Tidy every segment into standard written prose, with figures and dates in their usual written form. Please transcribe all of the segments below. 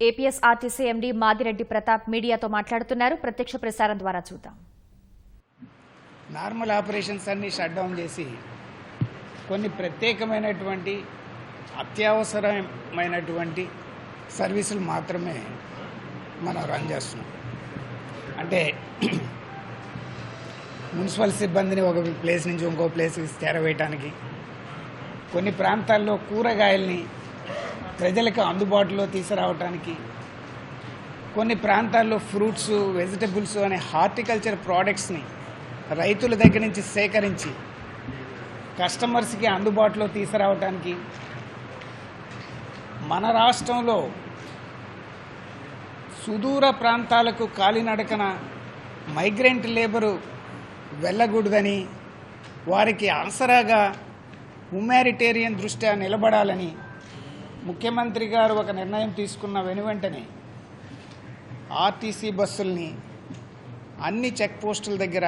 APSRTC MD Madireddy Pratap మీడియాతో మాట్లాడుతున్నారు. ప్రత్యక్ష ప్రసారం ద్వారా చూద్దాం. నార్మల్ ఆపరేషన్స్ అన్ని షట్ డౌన్ చేసి కొన్ని ప్రత్యేకమైనటువంటి అత్యవసరమైనటువంటి సర్వీసులు మాత్రమే మనం రన్ చేస్తున్నాం. అంటే మున్సిపల్ సిబ్బందిని ఒక ప్లేస్ నుంచి ఇంకో ప్లేస్కి చేరవేయటానికి, కొన్ని ప్రాంతాల్లో కూరగాయల్ని ప్రజలకు అందుబాటులో తీసుకురావడానికి, కొన్ని ప్రాంతాల్లో ఫ్రూట్స్, వెజిటబుల్స్ అనే హార్టికల్చర్ ప్రోడక్ట్స్ని రైతుల దగ్గర నుంచి సేకరించి కస్టమర్స్కి అందుబాటులో తీసుకురావడానికి, మన రాష్ట్రంలో సుదూర ప్రాంతాలకు కాలినడకన మైగ్రెంట్ లేబరు వెళ్ళకూడదని, వారికి ఆసరాగా హ్యుమానిటేరియన్ దృష్ట్యా నిలబడాలని ముఖ్యమంత్రి గారు ఒక నిర్ణయం తీసుకున్న వెనువెంటనే ఆర్టీసీ బస్సుల్ని అన్ని చెక్ పోస్టుల దగ్గర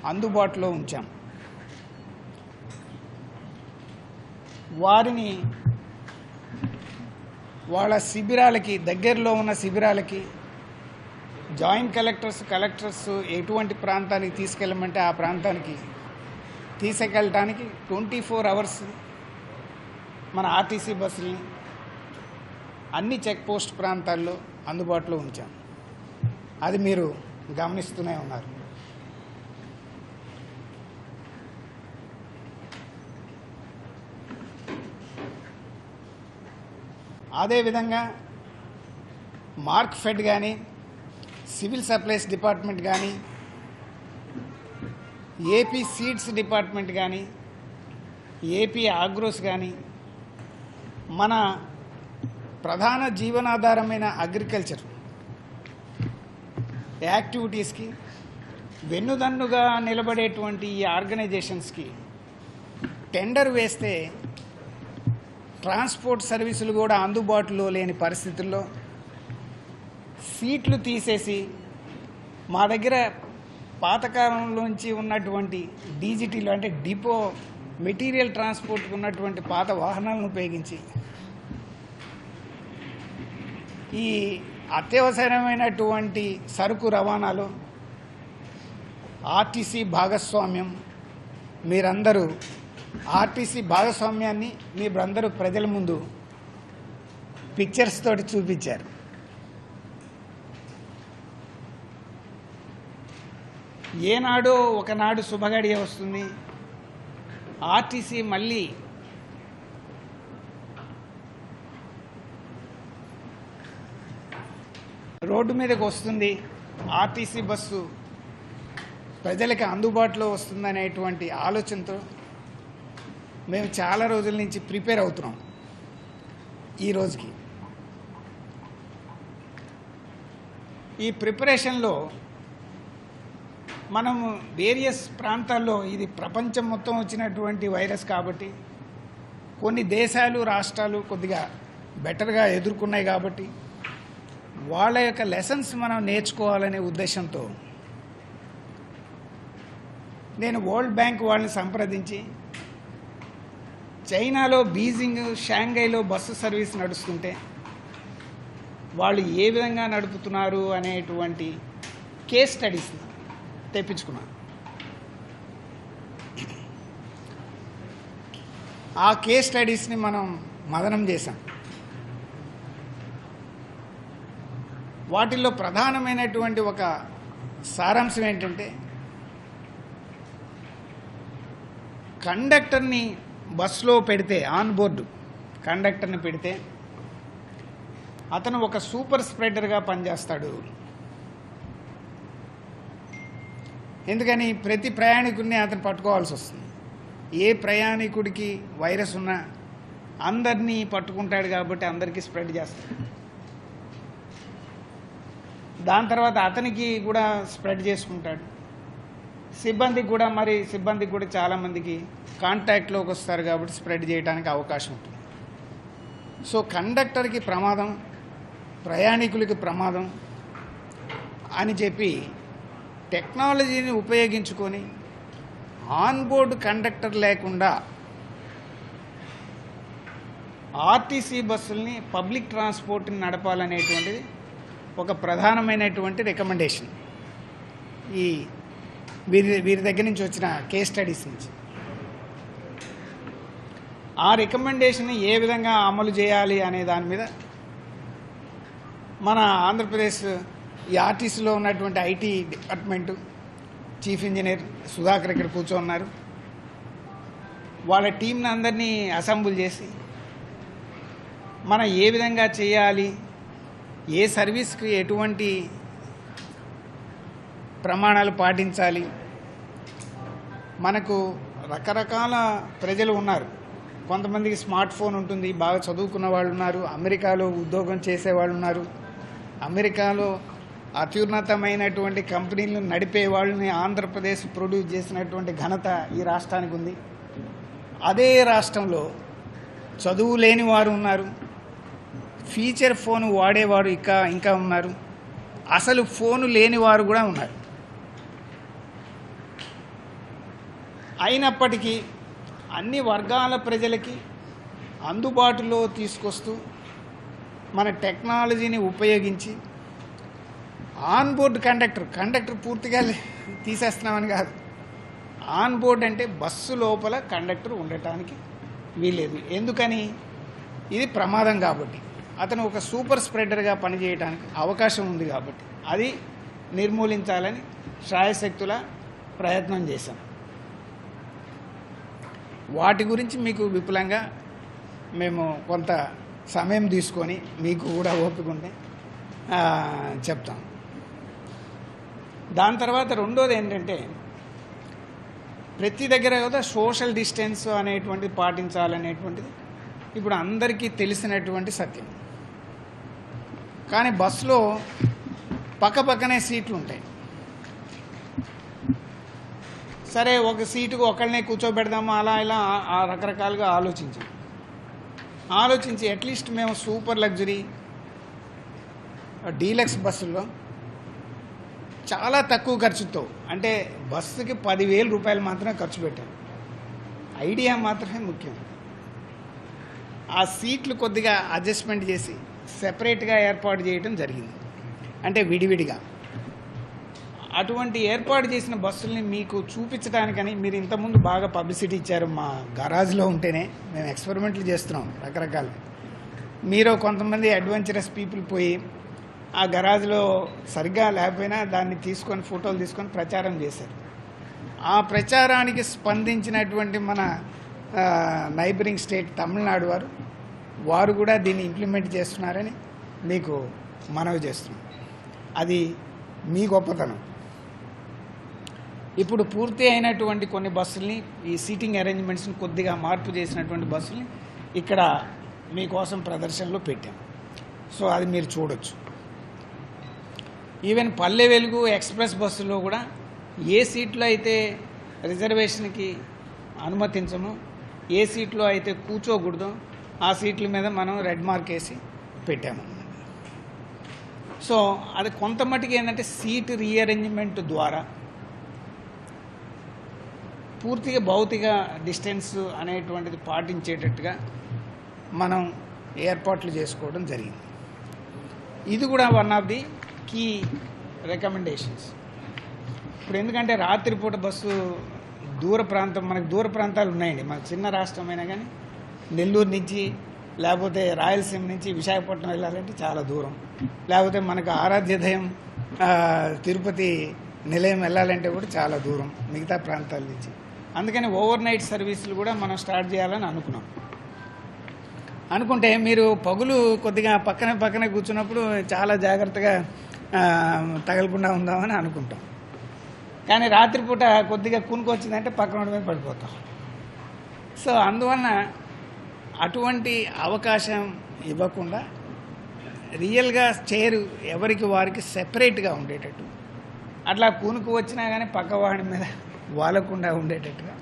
అందుబాటులో ఉంచాం. వారిని వాళ్ళ శిబిరాలకి, దగ్గరలో ఉన్న శిబిరాలకి జాయింట్ కలెక్టర్స్ ఎటువంటి ప్రాంతానికి తీసుకెళ్ళమంటే ఆ ప్రాంతానికి తీసుకెళ్ళటానికి 24 అవర్స్ మన ఆర్టీసీ బస్సుల్ని అన్ని చెక్ పోస్ట్ ప్రాంతాల్లో అందుబాటులో ఉంచాం. అది మీరు గమనిస్తూనే ఉన్నారు. అదేవిధంగా మార్క్ఫెడ్ కానీ, సివిల్ సప్లైస్ డిపార్ట్మెంట్ కానీ, ఏపీ సీడ్స్ డిపార్ట్మెంట్ కానీ, ఏపీ ఆగ్రోస్ కానీ, మన ప్రధాన జీవనాధారమైన అగ్రికల్చర్ యాక్టివిటీస్కి వెన్నుదన్నుగా నిలబడేటువంటి ఈ ఆర్గనైజేషన్స్కి టెండర్ వేస్తే ట్రాన్స్పోర్ట్ సర్వీసులు కూడా అందుబాటులో లేని పరిస్థితుల్లో సీట్లు తీసేసి మా దగ్గర పాతకాలంలోంచి ఉన్నటువంటి డీజీటీలు అంటే డిపో మెటీరియల్ ట్రాన్స్పోర్ట్కి ఉన్నటువంటి పాత వాహనాలను ఉపయోగించి ఈ అత్యవసరమైనటువంటి సరుకు రవాణాలో ఆర్టీసీ భాగస్వామ్యం, మీరందరూ ఆర్టీసీ భాగస్వామ్యాన్ని మీరందరూ ప్రజల ముందు పిక్చర్స్ తోటి చూపించారు. ఏనాడో ఒకనాడు శుభగడియ వస్తుంది, ఆర్టీసీ మళ్ళీ రోడ్డు మీదకి వస్తుంది, ఆర్టీసీ బస్సు ప్రజలకు అందుబాటులో వస్తుందనేటువంటి ఆలోచనతో మేము చాలా రోజుల నుంచి ప్రిపేర్ అవుతున్నాం. ఈ రోజుకి ఈ ప్రిపరేషన్లో మనము వేరియస్ ప్రాంతాల్లో, ఇది ప్రపంచం మొత్తం వచ్చినటువంటి వైరస్ కాబట్టి కొన్ని దేశాలు, రాష్ట్రాలు కొద్దిగా బెటర్గా ఎదుర్కొన్నాయి కాబట్టి వాళ్ళ యొక్క లెసన్స్ మనం నేర్చుకోవాలనే ఉద్దేశంతో నేను వరల్డ్ బ్యాంక్ వాళ్ళని సంప్రదించి చైనాలో బీజింగ్, షాంఘైలో బస్సు సర్వీస్ నడుస్తుంటే వాళ్ళు ఏ విధంగా నడుపుతున్నారు అనేటువంటి కేస్ స్టడీస్ తెప్పించుకున్నాను. ఆ కేస్ స్టడీస్ని మనం మదనం చేశాం. వాటిల్లో ప్రధానమైనటువంటి ఒక సారాంశం ఏంటంటే, కండక్టర్ని బస్సులో పెడితే, ఆన్ బోర్డు కండక్టర్ని పెడితే అతను ఒక సూపర్ స్ప్రెడర్గా పనిచేస్తాడు. ఎందుకని ప్రతి ప్రయాణికుడిని అతను పట్టుకోవాల్సి వస్తుంది. ఏ ప్రయాణికుడికి వైరస్ ఉన్నా అందరినీ పట్టుకుంటాడు కాబట్టి అందరికీ స్ప్రెడ్ చేస్తాడు. దాని తర్వాత అతనికి కూడా స్ప్రెడ్ చేసుకుంటాడు. సిబ్బందికి కూడా చాలామందికి కాంటాక్ట్లోకి వస్తారు కాబట్టి స్ప్రెడ్ చేయడానికి అవకాశం ఉంటుంది. సో కండక్టర్కి ప్రమాదం, ప్రయాణికులకి ప్రమాదం అని చెప్పి టెక్నాలజీని ఉపయోగించుకొని ఆన్ బోర్డు కండక్టర్ లేకుండా ఆర్టీసీ బస్సుల్ని పబ్లిక్ ట్రాన్స్పోర్ట్ని నడపాలనేటువంటిది ఒక ప్రధానమైనటువంటి రికమెండేషన్ ఈ వీరి దగ్గర నుంచి వచ్చిన కేస్ స్టడీస్ నుంచి. ఆ రికమెండేషన్ ఏ విధంగా అమలు చేయాలి అనే దాని మీద మన ఆంధ్రప్రదేశ్ ఈ ఆర్టీసీలో ఉన్నటువంటి IT department chief engineer Sudhakar ఇక్కడ కూర్చోన్నారు. వాళ్ళ టీంని అందరినీ అసెంబుల్ చేసి మనం ఏ విధంగా చేయాలి, ఏ సర్వీస్కి ఎటువంటి ప్రమాణాలు పాటించాలి. మనకు రకరకాల ప్రజలు ఉన్నారు. కొంతమందికి స్మార్ట్ ఫోన్ ఉంటుంది, బాగా చదువుకున్న వాళ్ళు ఉన్నారు, అమెరికాలో ఉద్యోగం చేసేవాళ్ళు ఉన్నారు, అమెరికాలో అత్యున్నతమైనటువంటి కంపెనీలను నడిపే వాళ్ళని ఆంధ్రప్రదేశ్ ప్రొడ్యూస్ చేసినటువంటి ఘనత ఈ రాష్ట్రానికి ఉంది. అదే రాష్ట్రంలో చదువు లేని వారు ఉన్నారు, ఫీచర్ ఫోన్ వాడేవారు ఇంకా ఉన్నారు, అసలు ఫోను లేని వారు కూడా ఉన్నారు. అయినప్పటికీ అన్ని వర్గాల ప్రజలకి అందుబాటులో తీసుకొస్తూ మన టెక్నాలజీని ఉపయోగించి ఆన్ బోర్డ్ కండక్టర్ పూర్తిగా తీసేస్తున్నామని కాదు, ఆన్ బోర్డ్ అంటే బస్సు లోపల కండక్టర్ ఉండటానికి వీలేదు. ఎందుకని? ఇది ప్రమాదం కాబట్టి, అతను ఒక సూపర్ స్ప్రెడర్గా పనిచేయడానికి అవకాశం ఉంది కాబట్టి అది నిర్మూలించాలని శాయశక్తుల ప్రయత్నం చేశాం. వాటి గురించి మీకు విపులంగా మేము కొంత సమయం తీసుకొని మీకు కూడా ఓపిక ఉంటే చెప్తాం. దాని తర్వాత రెండోది ఏంటంటే, ప్రతి దగ్గర కూడా సోషల్ డిస్టెన్స్ అనేటువంటిది పాటించాలనేటువంటిది ఇప్పుడు అందరికీ తెలిసినటువంటి సత్యం. కానీ బస్సులో పక్కపక్కనే సీట్లు ఉంటాయి. సరే, ఒక సీటుకు ఒకళ్ళనే కూర్చోబెడదాము, అలా ఇలా రకరకాలుగా ఆలోచించి అట్లీస్ట్ మేము సూపర్ లగ్జరీ డీలక్స్ బస్సుల్లో చాలా తక్కువ ఖర్చుతో, అంటే బస్సుకి 10,000 రూపాయలు మాత్రమే ఖర్చు పెట్టాం. ఐడియా మాత్రమే ముఖ్యం. ఆ సీట్లు కొద్దిగా అడ్జస్ట్మెంట్ చేసి సెపరేట్గా ఏర్పాటు చేయడం జరిగింది, అంటే విడివిడిగా. అటువంటి ఏర్పాటు చేసిన బస్సుల్ని మీకు చూపించడానికని మీరు ఇంతకుముందు బాగా పబ్లిసిటీ ఇచ్చారు. మా గరాజ్లో ఉంటేనే మేము ఎక్స్పెరిమెంట్లు చేస్తున్నాం రకరకాలు. మీరు కొంతమంది అడ్వెంచరస్ పీపుల్ పోయి ఆ గరాజ్లో సరిగ్గా లేకపోయినా దాన్ని తీసుకొని ఫోటోలు తీసుకొని ప్రచారం చేశారు. ఆ ప్రచారానికి స్పందించినటువంటి మన నైబరింగ్ స్టేట్ తమిళనాడు వారు కూడా దీన్ని ఇంప్లిమెంట్ చేస్తున్నారని మీకు మనవి చేస్తున్నాం. అది మీ గొప్పతనం. ఇప్పుడు పూర్తి అయినటువంటి కొన్ని బస్సుల్ని, ఈ సీటింగ్ అరేంజ్మెంట్స్ని కొద్దిగా మార్పు చేసినటువంటి బస్సుల్ని ఇక్కడ మీకోసం ప్రదర్శనలో పెట్టాం. సో అది మీరు చూడొచ్చు. ఈవెన్ పల్లె వెలుగు ఎక్స్ప్రెస్ బస్సులో కూడా ఏ సీట్లో అయితే రిజర్వేషన్కి అనుమతించమో, ఏ సీట్లో అయితే కూర్చోకూడదో ఆ సీట్ల మీద మనం రెడ్ మార్క్ వేసి పెట్టాము. సో అది కొంత మటుకు ఏంటంటే సీట్ రీఅరేంజ్మెంట్ ద్వారా పూర్తిగా భౌతిక డిస్టెన్స్ అనేటువంటిది పాటించేటట్టుగా మనం ఏర్పాట్లు చేసుకోవడం జరిగింది. ఇది కూడా one of the key recommendations. ఇప్పుడు ఎందుకంటే రాత్రిపూట బస్సు మనకు దూర ప్రాంతాలు ఉన్నాయండి. మనకు చిన్న రాష్ట్రం అయినా కానీ నెల్లూరు నుంచి లేకపోతే రాయలసీమ నుంచి విశాఖపట్నం వెళ్ళాలంటే చాలా దూరం, లేకపోతే మనకు ఆరాధ్యదయం తిరుపతి నిలయం వెళ్ళాలంటే కూడా చాలా దూరం మిగతా ప్రాంతాల నుంచి. అందుకని ఓవర్ నైట్ సర్వీసులు కూడా మనం స్టార్ట్ చేయాలని అనుకుంటే మీరు పగులు కొద్దిగా పక్కనే కూర్చున్నప్పుడు చాలా జాగ్రత్తగా తగలకుండా ఉందామని అనుకుంటాం. కానీ రాత్రిపూట కొద్దిగా కునుకొచ్చిందంటే పక్కన మీద పడిపోతాం. సో అందువలన అటువంటి అవకాశం ఇవ్వకుండా రియల్గా చైరు ఎవరికి వారికి సెపరేట్గా ఉండేటట్టు, అట్లా కునుకు వచ్చినా కానీ పక్కవాడి మీద వాలకుండా ఉండేటట్టుగా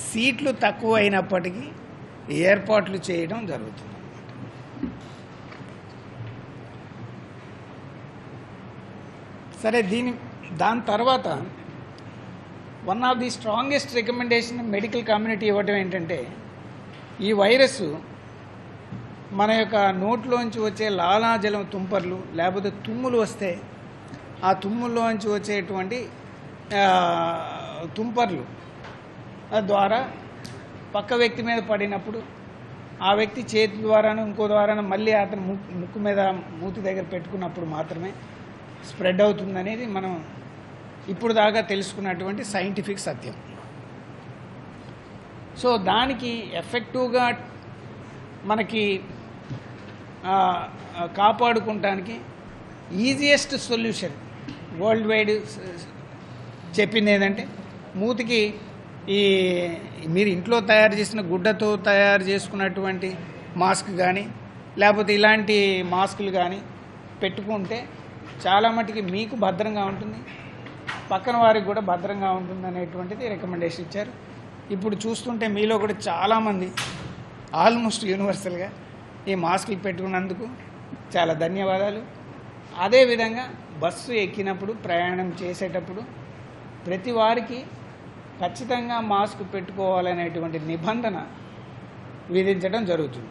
సీట్లు తక్కువ అయినప్పటికీ ఏర్పాట్లు చేయడం జరుగుతుంది. సరే, దాని తర్వాత one of the strongest recommendation medical community ఇవ్వడం ఏంటంటే, ఈ వైరస్ మన యొక్క నోట్లోంచి వచ్చే లాలాజలం తుంపర్లు లేకపోతే తుమ్ములు వస్తే ఆ తుమ్ముల్లోంచి వచ్చేటువంటి తుంపర్లు ద్వారా పక్క వ్యక్తి మీద పడినప్పుడు ఆ వ్యక్తి చేతి ద్వారాను ఇంకో ద్వారాను మళ్ళీ అతను ముక్కు మీద మూతి దగ్గర పెట్టుకున్నప్పుడు మాత్రమే స్ప్రెడ్ అవుతుందనేది మనం ఇప్పుడు దాకా తెలుసుకున్నటువంటి సైంటిఫిక్ సత్యం. సో దానికి ఎఫెక్టివ్గా మనకి కాపాడుకుంటానికి ఈజియెస్ట్ సొల్యూషన్ వరల్డ్ వైడ్ చెప్పింది ఏంటంటే మూతికి ఈ మీరు ఇంట్లో తయారు చేసిన గుడ్డతో తయారు చేసుకున్నటువంటి మాస్క్ కానీ లేకపోతే ఇలాంటి మాస్కులు కానీ పెట్టుకుంటే చాలా మటుకి మీకు భద్రంగా ఉంటుంది, పక్కన వారికి కూడా భద్రంగా ఉంటుంది అనేటువంటిది రికమెండేషన్ ఇచ్చారు. ఇప్పుడు చూస్తుంటే మీలో కూడా చాలామంది ఆల్మోస్ట్ యూనివర్సల్గా ఈ మాస్కులు పెట్టుకున్నందుకు చాలా ధన్యవాదాలు. అదేవిధంగా బస్సు ఎక్కినప్పుడు ప్రయాణం చేసేటప్పుడు ప్రతి వారికి ఖచ్చితంగా మాస్క్ పెట్టుకోవాలనేటువంటి నిబంధన విధించడం జరుగుతుంది.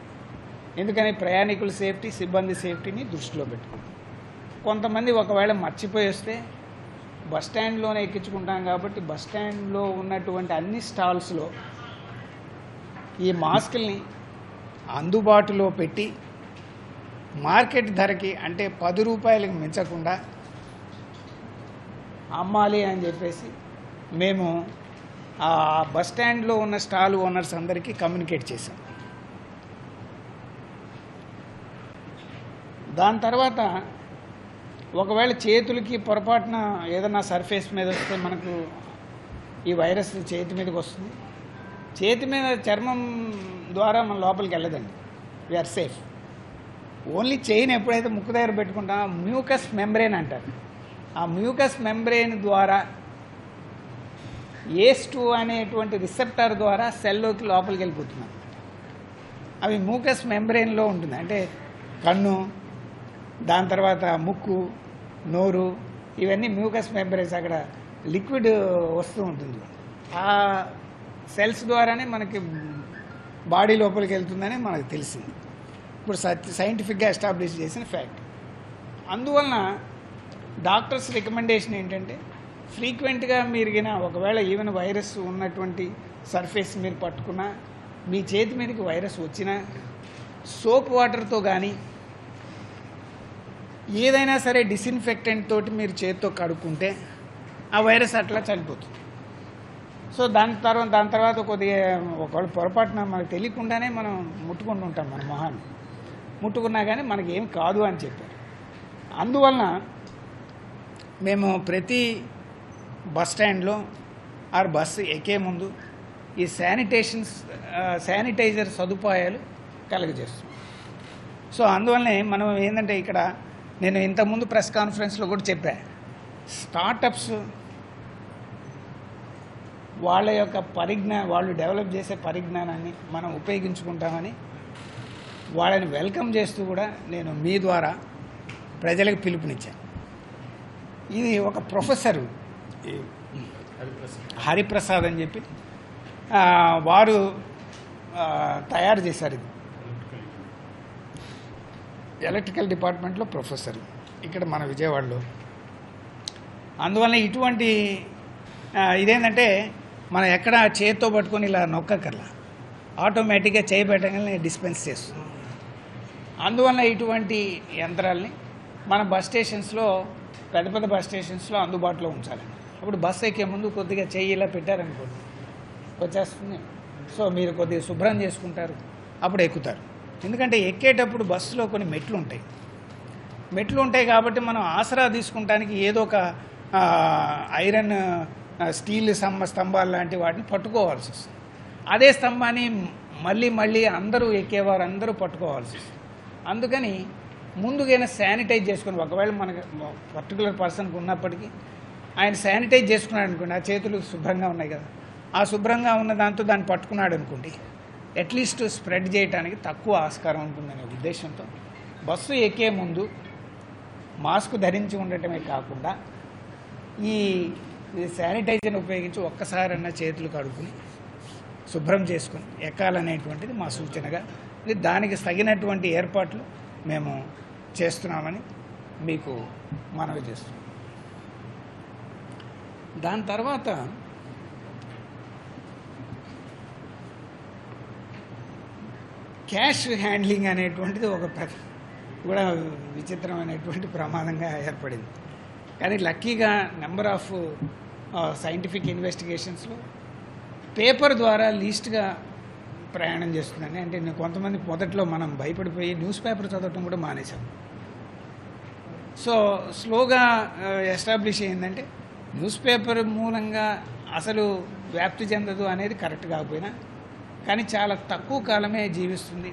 ఎందుకని ప్రయాణికుల సేఫ్టీ, సిబ్బంది సేఫ్టీని దృష్టిలో పెట్టుకుంటాం. కొంతమంది ఒకవేళ మర్చిపోయి వస్తే బస్ స్టాండ్లోనే ఎక్కించుకుంటాం కాబట్టి బస్ స్టాండ్లో ఉన్నటువంటి అన్ని స్టాల్స్లో ఈ మాస్కుల్ని అందుబాటులో పెట్టి మార్కెట్ ధరకి అంటే 10 రూపాయలకు మించకుండా అమ్మాలి అని చెప్పేసి మేము ఆ బస్ స్టాండ్లో ఉన్న స్టాల్ ఓనర్స్ అందరికీ కమ్యూనికేట్ చేశాం. దాని తర్వాత ఒకవేళ చేతులకి పొరపాటున ఏదైనా సర్ఫేస్ మీద వస్తే మనకు ఈ వైరస్ చేతి మీదకి వస్తుంది. చేతి మీద చర్మం ద్వారా మన లోపలికి వెళ్ళదండి, వీఆర్ సేఫ్. ఓన్లీ చైన్ ఎప్పుడైతే ముక్కు దగ్గర పెట్టుకుంటామో మ్యూకస్ మెంబ్రెయిన్ అంటారు. ఆ మ్యూకస్ మెంబ్రెయిన్ ద్వారా ACE2 అనేటువంటి రిసెప్టర్ ద్వారా సెల్లోకి లోపలికి వెళ్ళిపోతున్నాం. అవి మ్యూకస్ మెంబ్రెయిన్లో ఉంటుంది, అంటే కన్ను, దాని తర్వాత ముక్కు, నోరు, ఇవన్నీ మ్యూకస్ మెంబ్రెయిన్స్, అక్కడ లిక్విడ్ వస్తూ ఉంటుంది. ఆ సెల్స్ ద్వారానే మనకి బాడీ లోపలికి వెళ్తుందని మనకు తెలిసింది. ఇప్పుడు సైంటిఫిక్గా ఎస్టాబ్లిష్ చేసిన ఫ్యాక్ట్. అందువలన డాక్టర్స్ రికమెండేషన్ ఏంటంటే ఫ్రీక్వెంట్గా మీరు ఒకవేళ ఈవెన్ వైరస్ ఉన్నటువంటి సర్ఫేస్ మీరు పట్టుకున్నా, మీ చేతి మీదకి వైరస్ వచ్చినా సోప్ వాటర్తో కానీ ఏదైనా సరే డిస్ఇన్ఫెక్టెంట్ తోటి మీరు చేతితో కడుక్కుంటే ఆ వైరస్ అట్లా చనిపోతుంది. సో దాని తర్వాత కొద్దిగా ఒకవేళ పొరపాటున మనకు తెలియకుండానే మనం ముట్టుకుంటూ ఉంటాం, మన మొహాన్ని ముట్టుకున్నా కానీ మనకి ఏం కాదు అని చెప్పారు. అందువలన మేము ప్రతి బస్ స్టాండ్లో ఆర్ బస్సు ఎక్కే ముందు ఈ శానిటైజర్ సదుపాయాలు కలుగజేస్తాం. సో అందువల్లనే మనం ఏంటంటే ఇక్కడ నేను ఇంతకుముందు ప్రెస్ కాన్ఫరెన్స్లో కూడా చెప్పా, స్టార్టప్స్ వాళ్ళ యొక్క వాళ్ళు డెవలప్ చేసే పరిజ్ఞానాన్ని మనం ఉపయోగించుకుంటామని వాళ్ళని వెల్కమ్ చేస్తూ కూడా నేను మీ ద్వారా ప్రజలకు పిలుపునిచ్చాను. ఇది ఒక ప్రొఫెసరు హరిప్రసాద్ అని చెప్పి వారు తయారు చేశారు. ఇది ఎలక్ట్రికల్ డిపార్ట్మెంట్లో ప్రొఫెసర్ ఇక్కడ మన విజయవాడలో. అందువల్ల ఇటువంటి ఇదేంటంటే మనం ఎక్కడ చేతితో పట్టుకొని ఇలా నొక్కకర్లా, ఆటోమేటిక్గా చేయి పెట్టగానే డిస్పెన్స్ చేస్తుంది. అందువల్ల ఇటువంటి యంత్రాలని మన బస్ స్టేషన్స్లో, పెద్ద పెద్ద బస్ స్టేషన్స్లో అందుబాటులో ఉంచాలండి. అప్పుడు బస్సు ఎక్కే ముందు కొద్దిగా చెయ్యి ఇలా పెట్టారనుకోండి వచ్చేస్తుంది. సో మీరు కొద్దిగా శుభ్రం చేసుకుంటారు, అప్పుడు ఎక్కుతారు. ఎందుకంటే ఎక్కేటప్పుడు బస్సులో కొన్ని మెట్లు ఉంటాయి కాబట్టి మనం ఆసరా తీసుకుంటానికి ఏదో ఒక ఐరన్ స్టీల్ స్తంభాలు లాంటి వాటిని పట్టుకోవాల్సి వస్తుంది. అదే స్తంభాన్ని మళ్ళీ అందరూ ఎక్కేవారు అందరూ పట్టుకోవాల్సి వస్తుంది. అందుకని ముందుగైనా శానిటైజ్ చేసుకుని, ఒకవేళ మనకు పర్టికులర్ పర్సన్కి ఉన్నప్పటికీ ఆయన శానిటైజ్ చేసుకున్నాడు అనుకోండి, ఆ చేతులు శుభ్రంగా ఉన్నాయి కదా, ఆ శుభ్రంగా ఉన్న దాంతో దాన్ని పట్టుకున్నాడు అనుకోండి, అట్లీస్ట్ స్ప్రెడ్ చేయడానికి తక్కువ ఆస్కారం ఉంటుందనే ఉద్దేశంతో బస్సు ఎక్కే ముందు మాస్క్ ధరించి ఉండటమే కాకుండా ఈ శానిటైజర్ని ఉపయోగించి ఒక్కసారన్నా చేతులు కడుక్కుని శుభ్రం చేసుకుని ఎక్కాలనేటువంటిది మా సూచనగా దానికి తగినటువంటి ఏర్పాట్లు మేము చేస్తున్నామని మీకు మనవి చేస్తున్నాం. దాని తర్వాత క్యాష్ హ్యాండ్లింగ్ అనేటువంటిది ఒక కూడా విచిత్రమైనటువంటి ప్రమాదంగా ఏర్పడింది. కానీ లక్కీగా నెంబర్ ఆఫ్ సైంటిఫిక్ ఇన్వెస్టిగేషన్స్లో పేపర్ ద్వారా లీస్ట్గా ప్రయాణం చేస్తుందని, అంటే కొంతమంది మొదట్లో మనం భయపడిపోయి న్యూస్ పేపర్ చదవటం కూడా మానేశాం. సో స్లోగా ఎస్టాబ్లిష్ అయ్యిందంటే న్యూస్ పేపర్ మూలంగా అసలు వ్యాప్తి చెందదు అనేది కరెక్ట్ కాకపోయినా, కానీ చాలా తక్కువ కాలమే జీవిస్తుంది,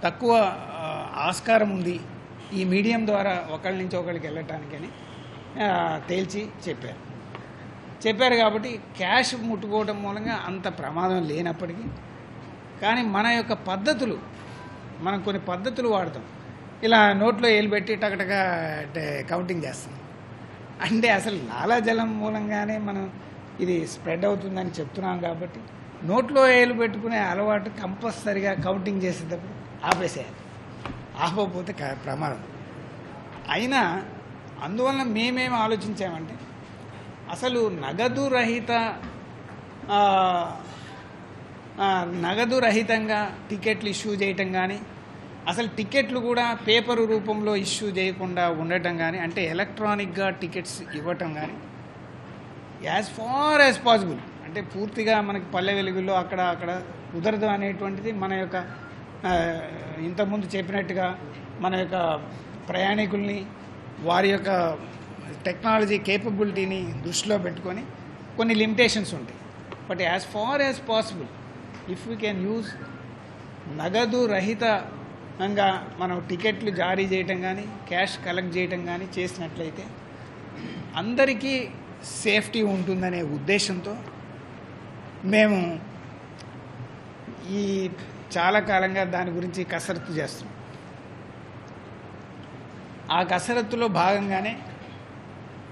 తక్కువ ఆస్కారం ఉంది ఈ మీడియం ద్వారా ఒకళ్ళ నుంచి ఒకళ్ళకి వెళ్ళటానికని తేల్చి చెప్పారు. కాబట్టి క్యాష్ ముట్టుకోవడం మూలంగా అంత ప్రమాదం లేనప్పటికీ, కానీ మన యొక్క పద్ధతులు, మనం కొన్ని పద్ధతులు వాడతాం. ఇలా నోట్లో ఏలు పెట్టి టకటగా కౌంటింగ్ చేస్తాం. అంటే అసలు లాలాజలం మూలంగానే మనం ఇది స్ప్రెడ్ అవుతుందని చెప్తున్నాం. కాబట్టి నోట్లో ఏలు పెట్టుకునే అలవాటు కంపల్సరిగా కౌంటింగ్ చేసేటప్పుడు ఆపేసేయాలి. ఆపకపోతే ప్రమాదం. అయినా అందువలన మేమేం ఆలోచించామంటే, అసలు నగదు రహితంగా టికెట్లు ఇష్యూ చేయటం కానీ, అసలు టికెట్లు కూడా పేపరు రూపంలో ఇష్యూ చేయకుండా ఉండటం కానీ, అంటే ఎలక్ట్రానిక్గా టికెట్స్ ఇవ్వటం కానీ, యాజ్ ఫార్ యాజ్ పాసిబుల్, అంటే పూర్తిగా మనకి పల్లె వెలుగుల్లో అక్కడ కుదరదు అనేటువంటిది మన యొక్క ఇంతకుముందు చెప్పినట్టుగా మన యొక్క ప్రయాణికుల్ని వారి యొక్క టెక్నాలజీ కేపబిలిటీని దృష్టిలో పెట్టుకొని కొన్ని లిమిటేషన్స్ ఉంటాయి. But as far as possible if we can use నగదు రహితంగా మనం టికెట్లు జారీ చేయటం కానీ, క్యాష్ కలెక్ట్ చేయటం కానీ చేసినట్లయితే అందరికీ సేఫ్టీ ఉంటుందనే ఉద్దేశంతో మేము ఈ చాలా కాలంగా దాని గురించి కసరత్తు చేస్తున్నాం. ఆ కసరత్తులో భాగంగానే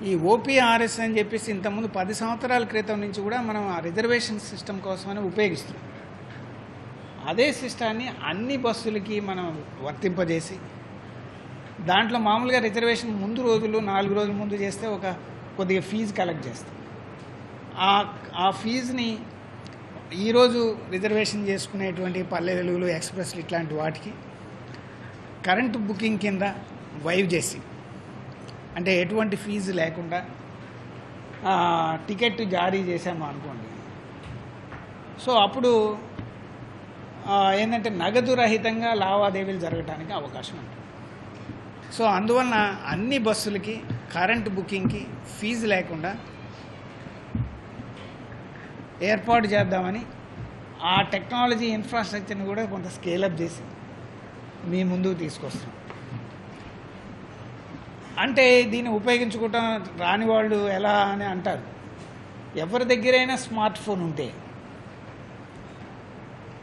ఈ ఓపీఆర్ఎస్ అని చెప్పేసి ఇంతకుముందు 10 సంవత్సరాల క్రితం నుంచి కూడా మనం ఆ రిజర్వేషన్ సిస్టమ్ కోసమని ఉపయోగిస్తున్నాం. అదే సిస్టాన్ని అన్ని బస్సులకి మనం వర్తింపజేసి, దాంట్లో మామూలుగా రిజర్వేషన్ ముందు రోజులు 4 రోజుల ముందు చేస్తే కొద్దిగా ఫీజు కలెక్ట్ చేస్తాం. ఆ ఫీజుని ఈరోజు రిజర్వేషన్ చేసుకునేటువంటి పల్లె వెలుగులు, ఎక్స్ప్రెస్లు ఇట్లాంటి వాటికి కరెంటు బుకింగ్ కింద వైవ్ చేసి, అంటే ఎటువంటి ఫీజు లేకుండా టికెట్ జారీ చేసాము అనుకోండి. సో అప్పుడు ఏంటంటే నగదు రహితంగా లావాదేవీలు జరగడానికి అవకాశం ఉంటుంది. సో అందువలన అన్ని బస్సులకి కరెంటు బుకింగ్కి ఫీజు లేకుండా ఏర్పాటు చేద్దామని ఆ టెక్నాలజీ ఇన్ఫ్రాస్ట్రక్చర్ని కూడా కొంత స్కేలప్ చేసి మీ ముందుకు తీసుకొస్తాం. అంటే దీన్ని ఉపయోగించుకోవటం రాని వాళ్ళు ఎలా అని అంటారు. ఎవరి దగ్గరైనా స్మార్ట్ ఫోన్ ఉంటే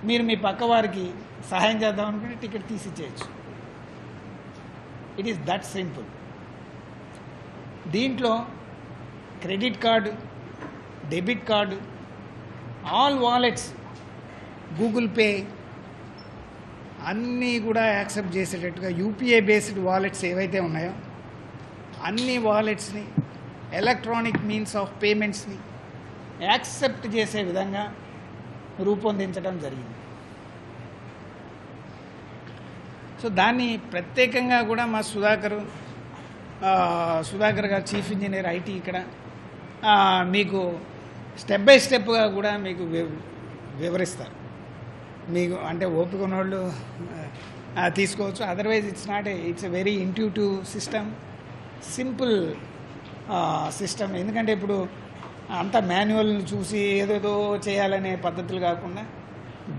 మీరు మీ పక్క వారికి సహాయం చేద్దాం అనుకుంటే టికెట్ తీసి ఇచ్చేయచ్చు. It is that simple. దీంట్లో credit card, debit card, all wallets, Google Pay అన్నీ కూడా యాక్సెప్ట్ చేసేటట్టుగా యూపీఐ బేస్డ్ వాలెట్స్ ఏవైతే ఉన్నాయో అన్ని వాలెట్స్ని, ఎలక్ట్రానిక్ మీన్స్ ఆఫ్ పేమెంట్స్ని యాక్సెప్ట్ చేసే విధంగా రూపొందించడం జరిగింది. సో దాన్ని ప్రత్యేకంగా కూడా మా సుధాకర్ గారు చీఫ్ ఇంజనీర్ ఐటీ ఇక్కడ మీకు స్టెప్ బై స్టెప్గా కూడా మీకు వివరిస్తారు. మీకు అంటే ఓపిక ఉన్నోళ్ళు తీసుకోవచ్చు. Otherwise it's a very intuitive system, simple system. ఎందుకంటే ఇప్పుడు అంతా మాన్యువల్ని చూసి ఏదేదో చేయాలనే పద్ధతులు కాకుండా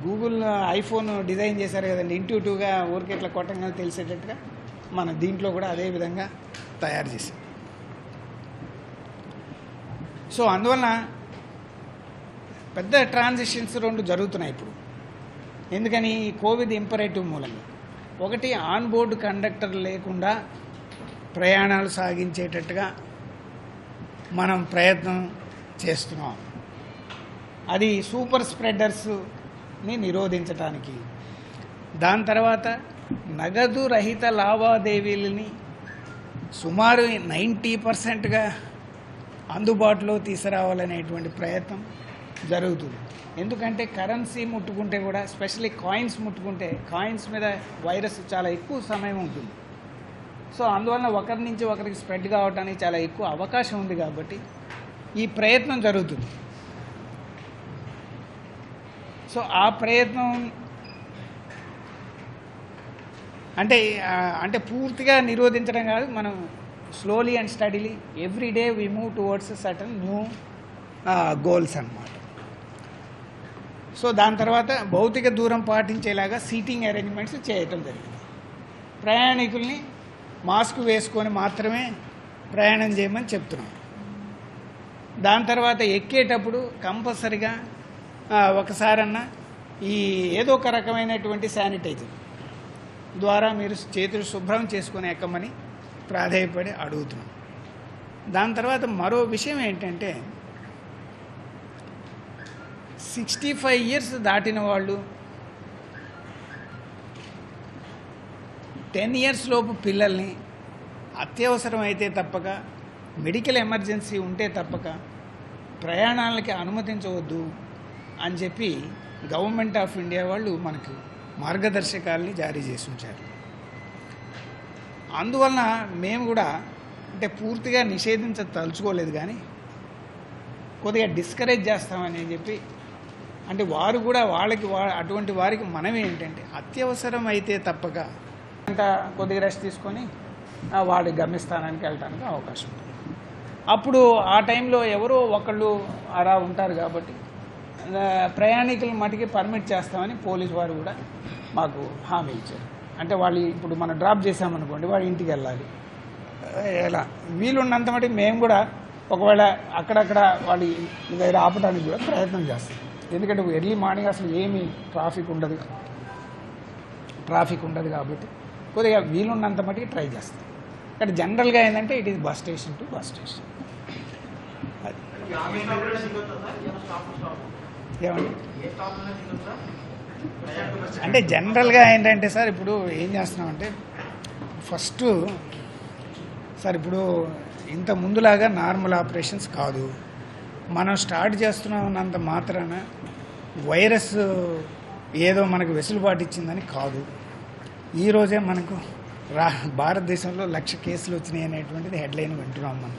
గూగుల్ ఐఫోన్ డిజైన్ చేశారు కదండి, ఇంట్యూటివ్గా ఊరికి ఇట్లా కొట్టంగా తెలిసేటట్టుగా మన దీంట్లో కూడా అదే విధంగా తయారు చేశాం. సో అందువలన పెద్ద ట్రాన్సిషన్స్ 2 జరుగుతున్నాయి ఇప్పుడు. ఎందుకని? కోవిడ్ ఇంపరేటివ్ మూలంగా. ఒకటి, ఆన్ బోర్డు కండక్టర్ లేకుండా ప్రయాణాలు సాగించేటట్టుగా మనం ప్రయత్నం చేస్తున్నాం. అది సూపర్ స్ప్రెడర్స్ని నిరోధించడానికి. దాని తర్వాత నగదు రహిత లావాదేవీలని సుమారు 90%గా అందుబాటులో తీసుకురావాలనేటువంటి ప్రయత్నం జరుగుతుంది. ఎందుకంటే కరెన్సీ ముట్టుకుంటే కూడా, ఎస్పెషల్లీ కాయిన్స్ ముట్టుకుంటే, కాయిన్స్ మీద వైరస్ చాలా ఎక్కువ సమయం ఉంటుంది. సో అందువలన ఒకరి నుంచి ఒకరికి స్ప్రెడ్ కావడానికి చాలా ఎక్కువ అవకాశం ఉంది. కాబట్టి ఈ ప్రయత్నం జరుగుతుంది. సో ఆ ప్రయత్నం అంటే పూర్తిగా నిరోధించడం కాదు, మనం slowly and steadily every day we move towards certain new goals అన్నమాట. సో దాని తర్వాత భౌతిక దూరం పాటించేలాగా సీటింగ్ అరేంజ్మెంట్స్ చేయటం జరిగింది. ప్రయాణికుల్ని మాస్క్ వేసుకొని మాత్రమే ప్రయాణం చేయమని చెప్తున్నాం. దాని తర్వాత ఎక్కేటప్పుడు కంపల్సరిగా ఒకసారన్నా ఈ ఏదో ఒక రకమైనటువంటి శానిటైజర్ ద్వారా మీరు చేతులు శుభ్రం చేసుకొని ఎక్కమని ప్రాధేయపడి అడుగుతున్నాం. దాని తర్వాత మరో విషయం ఏంటంటే 65 years దాటిన వాళ్ళు, 10 years లోపు పిల్లల్ని అత్యవసరం అయితే తప్పక, మెడికల్ ఎమర్జెన్సీ ఉంటే తప్పక ప్రయాణాలకి అనుమతించవద్దు అని చెప్పి గవర్నమెంట్ ఆఫ్ ఇండియా వాళ్ళు మనకు మార్గదర్శకాలని జారీ చేసి ఉంచారు. అందువలన మేము కూడా అంటే పూర్తిగా నిషేధించదలుచుకోలేదు, కానీ కొద్దిగా డిస్కరేజ్ చేస్తామని చెప్పి, అంటే వారు కూడా అటువంటి వారికి మనం ఏంటంటే అత్యవసరం అయితే తప్పక కొద్దిగా రెస్ట్ తీసుకొని వాడి గమ్యస్థానానికి వెళ్ళడానికి అవకాశం ఉంటుంది. అప్పుడు ఆ టైంలో ఎవరో ఒకళ్ళు అలా ఉంటారు కాబట్టి ప్రయాణికుల మటుకి పర్మిట్ చేస్తామని పోలీసు వారు కూడా మాకు హామీ ఇచ్చారు. అంటే వాళ్ళు ఇప్పుడు మనం డ్రాప్ చేసామనుకోండి, వాడు ఇంటికి వెళ్ళాలి, ఎలా వీలున్నంత మటుకు మేము కూడా ఒకవేళ అక్కడక్కడ వాళ్ళ దగ్గర ఆపడానికి కూడా ప్రయత్నం చేస్తాం. ఎందుకంటే ఎర్లీ మార్నింగ్ అసలు ఏమీ ట్రాఫిక్ ఉండదు కాబట్టి కొద్దిగా వీలున్నంత మటుకు ట్రై చేస్తాం. కానీ జనరల్గా ఏంటంటే it is bus station to bus station. ఏమండి అంటే జనరల్గా ఏంటంటే సార్, ఇప్పుడు ఏం చేస్తున్నామంటే ఫస్ట్ సార్, ఇప్పుడు ఇంత ముందులాగా నార్మల్ ఆపరేషన్స్ కాదు. మనం స్టార్ట్ చేస్తున్నామన్నంత మాత్రాన వైరస్ ఏదో మనకు వెసులుబాటు ఇచ్చిందని కాదు. ఈరోజే మనకు భారతదేశంలో 1,00,000 కేసులు వచ్చినాయి అనేటువంటిది హెడ్లైన్ వింటున్నాం మనం.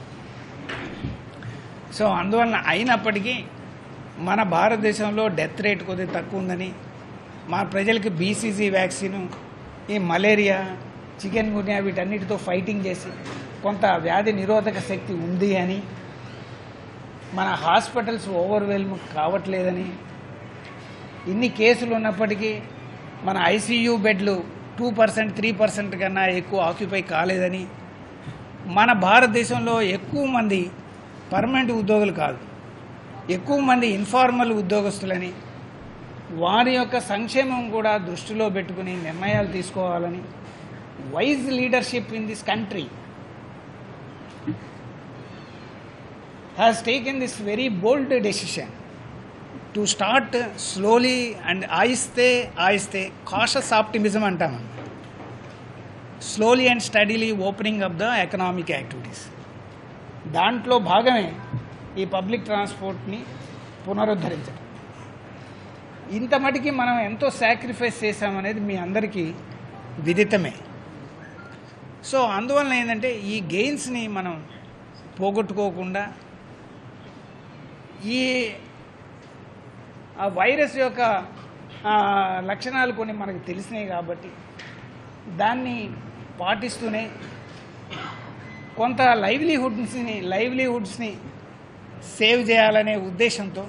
సో అందువలన అయినప్పటికీ మన భారతదేశంలో డెత్ రేట్ కొద్దిగా తక్కువ ఉందని, మా ప్రజలకి BCG వ్యాక్సిన్, ఈ మలేరియా, చికెన్ గున్యా వీటన్నిటితో ఫైటింగ్ చేసి కొంత వ్యాధి నిరోధక శక్తి ఉంది అని, మన హాస్పిటల్స్ ఓవర్వెల్మ్ కావట్లేదని, ఇన్ని కేసులు ఉన్నప్పటికీ మన ICU బెడ్లు 2%, 3% కన్నా ఎక్కువ ఆక్యుపై కాలేదని, మన భారతదేశంలో ఎక్కువ మంది పర్మనెంట్ ఉద్యోగులు కాదు, ఎక్కువ మంది ఇన్ఫార్మల్ ఉద్యోగస్తులని, వారి యొక్క సంక్షేమం కూడా దృష్టిలో పెట్టుకుని నిర్ణయాలు తీసుకోవాలని wise leadership in this country has taken this very bold decision to start slowly and ఆయిస్తే కాషస్ ఆప్టిమిజం అంటాము, slowly and steadily opening of the economic activities. దాంట్లో భాగమే ఈ పబ్లిక్ ట్రాన్స్పోర్ట్ని పునరుద్ధరించడం. ఇంత మటుకి మనం ఎంతో సాక్రిఫైస్ చేసామనేది మీ అందరికీ విదితమే. సో అందువలన ఏంటంటే ఈ గెయిన్స్ని మనం పోగొట్టుకోకుండా, ఈ ఆ వైరస్ యొక్క లక్షణాలు కొన్ని మనకు తెలిసినాయి కాబట్టి దాన్ని పాటిస్తూనే కొంత లైవ్లీహుడ్స్ని సేవ్ చేయాలనే ఉద్దేశంతో